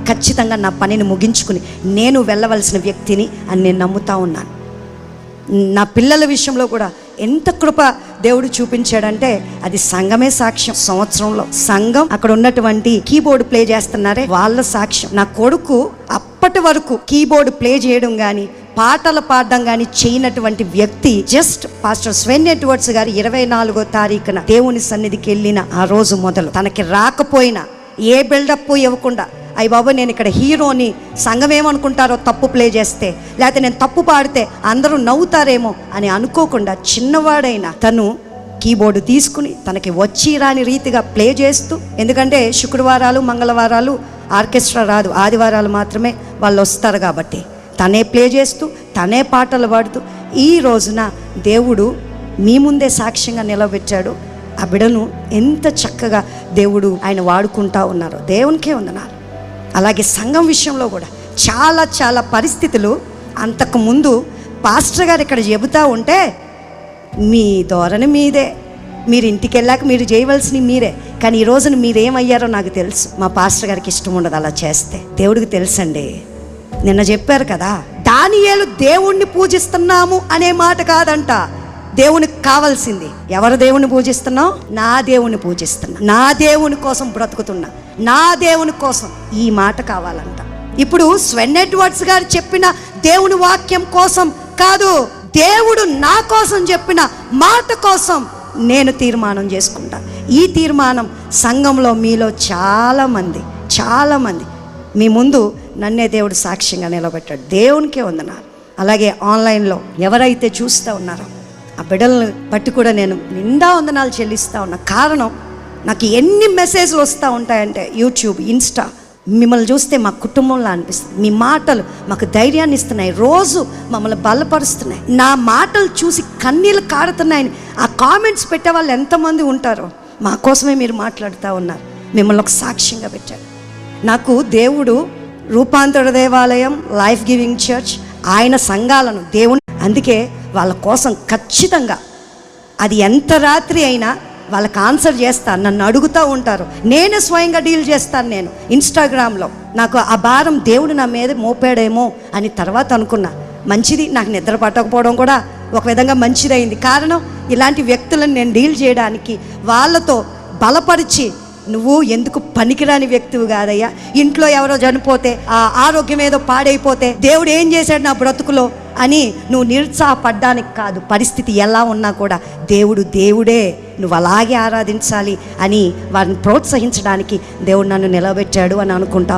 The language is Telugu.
ఖచ్చితంగా నా పనిని ముగించుకుని నేను వెళ్ళవలసిన వ్యక్తిని అని నేను నమ్ముతా ఉన్నాను. నా పిల్లల విషయంలో కూడా ఎంత కృప దేవుడు చూపించాడంటే అది సంఘమే సాక్ష్యం. సంవత్సరంలో సంఘం, అక్కడ ఉన్నటువంటి కీబోర్డ్ ప్లే చేస్తున్నారే వాళ్ళ సాక్ష్యం. నా కొడుకు అప్పటి వరకు కీబోర్డ్ ప్లే చేయడం కానీ పాటలు పాడడం కానీ చేయనటువంటి వ్యక్తి జస్ట్ పాస్టర్ స్వెన్ ఎడ్వర్డ్స్ గారు 24వ తారీఖున దేవుని సన్నిధికి వెళ్ళిన ఆ రోజు మొదలు తనకి రాకపోయినా ఏ బిల్డప్ ఇవ్వకుండా, అయ్య బాబు నేను ఇక్కడ హీరోని, సంఘం ఏమనుకుంటారో తప్పు ప్లే చేస్తే, లేకపోతే నేను తప్పు పాడితే అందరూ నవ్వుతారేమో అని అనుకోకుండా చిన్నవాడైన తను కీబోర్డు తీసుకుని తనకి వచ్చి రాని రీతిగా ప్లే చేస్తూ, ఎందుకంటే శుక్రవారాలు మంగళవారాలు ఆర్కెస్ట్రా రాదు, ఆదివారాలు మాత్రమే వాళ్ళు వస్తారు కాబట్టి తనే ప్లే చేస్తూ తనే పాటలు పాడుతూ ఈ రోజున దేవుడు మీ ముందే సాక్ష్యంగా నిలబెట్టాడు. ఆ బిడను ఎంత చక్కగా దేవుడు ఆయన వాడుకుంటా ఉన్నారు. దేవునికే వందనాలు. అలాగే సంఘం విషయంలో కూడా చాలా చాలా పరిస్థితులు అంతకుముందు పాస్టర్ గారు ఇక్కడ చెబుతూ ఉంటే మీ ధోరణి మీదే, మీరు ఇంటికి వెళ్ళాక మీరు చేయవలసినవి మీరే, కానీ ఈ రోజున మీరేమయ్యారో నాకు తెలుసు. మా పాస్టర్ గారికి ఇష్టం ఉండదు అలా చేస్తే, దేవుడికి తెలుసండి. నిన్న చెప్పారు కదా, దానియేలు దేవుణ్ణి పూజిస్తున్నాము అనే మాట కాదంట, దేవునికి కావాల్సింది ఎవరు దేవుని పూజిస్తున్నావు? నా దేవుని పూజిస్తున్నా, నా దేవుని కోసం బ్రతుకుతున్నా, నా దేవుని కోసం ఈ మాట కావాలంట. ఇప్పుడు స్వెన్ ఎడ్వర్డ్స్ గారు చెప్పిన దేవుని వాక్యం కోసం కాదు, దేవుడు నా కోసం చెప్పిన మాట కోసం నేను తీర్మానం చేసుకుంటా. ఈ తీర్మానం సంఘంలో మీలో చాలామంది మీ ముందు నన్నే దేవుడు సాక్ష్యంగా నిలబెట్టాడు. దేవునికే వందనాలు. అలాగే ఆన్లైన్లో ఎవరైతే చూస్తూ ఉన్నారో ఆ బిడ్డలను బట్టి కూడా నేను నిండా వందనాలు చెల్లిస్తూ ఉన్నా. కారణం, నాకు ఎన్ని మెసేజ్లు వస్తూ ఉంటాయంటే యూట్యూబ్, ఇన్స్టా, మిమ్మల్ని చూస్తే మా కుటుంబంలో అనిపిస్తుంది. మీ మాటలు మాకు ధైర్యాన్ని ఇస్తున్నాయి, రోజు మమ్మల్ని బలపరుస్తున్నాయి. నా మాటలు చూసి కన్నీళ్ళు కారుతున్నాయని ఆ కామెంట్స్ పెట్టే వాళ్ళు ఎంతమంది ఉంటారో, మా కోసమే మీరు మాట్లాడుతూ ఉన్నారు. మిమ్మల్ని ఒక సాక్ష్యంగా పెట్టారు. నాకు దేవుడు రూపాంతర దేవాలయం, లైఫ్ గివింగ్ చర్చ్, ఆయన సంఘాలను దేవుని, అందుకే వాళ్ళ కోసం ఖచ్చితంగా అది ఎంత రాత్రి అయినా వాళ్ళకి ఆన్సర్ చేస్తాను. నన్ను అడుగుతూ ఉంటారు, నేనే స్వయంగా డీల్ చేస్తాను. నేను ఇన్స్టాగ్రామ్లో నాకు ఆ భారం దేవుడు నా మీద మోపాడేమో అని తర్వాత అనుకున్నా. మంచిది, నాకు నిద్ర పట్టకపోవడం కూడా ఒక విధంగా మంచిదైంది. కారణం, ఇలాంటి వ్యక్తులను నేను డీల్ చేయడానికి వాళ్ళతో బలపరిచి, నువ్వు ఎందుకు పనికిరాని వ్యక్తివి కాదయ్యా, ఇంట్లో ఎవరో చనిపోతే, ఆ ఆరోగ్యం ఏదో పాడైపోతే దేవుడు ఏం చేశాడు నా బ్రతుకులో అని నువ్వు నిరుత్సాహపడ్డానికి కాదు. పరిస్థితి ఎలా ఉన్నా కూడా దేవుడే, నువ్వు అలాగే ఆరాధించాలి అని వారిని ప్రోత్సహించడానికి దేవుడు నన్ను నిలబెట్టాడు అని అనుకుంటా.